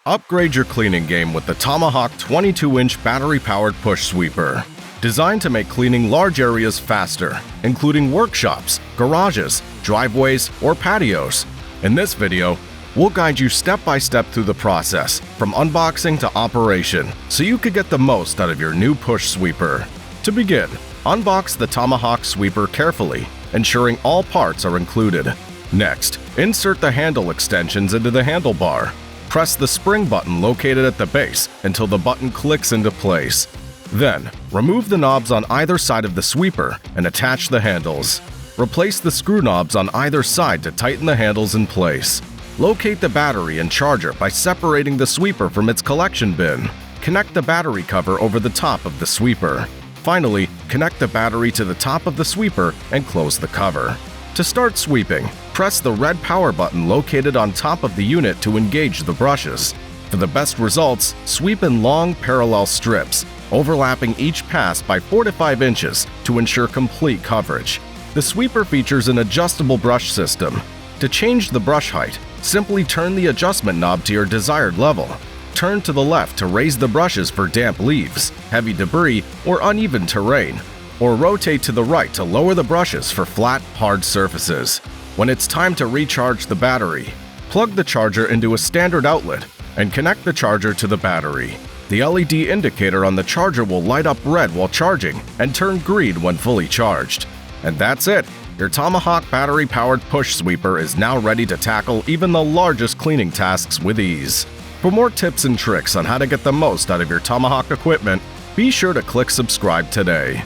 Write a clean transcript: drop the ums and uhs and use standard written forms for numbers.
Upgrade your cleaning game with the Tomahawk 22-inch battery-powered push sweeper. Designed to make cleaning large areas faster, including workshops, garages, driveways, or patios. In this video, we'll guide you step-by-step through the process, from unboxing to operation, so you could get the most out of your new push sweeper. To begin, unbox the Tomahawk sweeper carefully, ensuring all parts are included. Next, insert the handle extensions into the handlebar. Press the spring button located at the base until the button clicks into place. Then, remove the knobs on either side of the sweeper and attach the handles. Replace the screw knobs on either side to tighten the handles in place. Locate the battery and charger by separating the sweeper from its collection bin. Connect the battery cover over the top of the sweeper. Finally, connect the battery to the top of the sweeper and close the cover. To start sweeping, press the red power button located on top of the unit to engage the brushes. For the best results, sweep in long parallel strips, overlapping each pass by 4 to 5 inches to ensure complete coverage. The sweeper features an adjustable brush system. To change the brush height, simply turn the adjustment knob to your desired level. Turn to the left to raise the brushes for damp leaves, heavy debris, or uneven terrain, or rotate to the right to lower the brushes for flat, hard surfaces. When it's time to recharge the battery, plug the charger into a standard outlet and connect the charger to the battery. The LED indicator on the charger will light up red while charging and turn green when fully charged. And that's it! Your Tomahawk battery-powered push sweeper is now ready to tackle even the largest cleaning tasks with ease. For more tips and tricks on how to get the most out of your Tomahawk equipment, be sure to click subscribe today.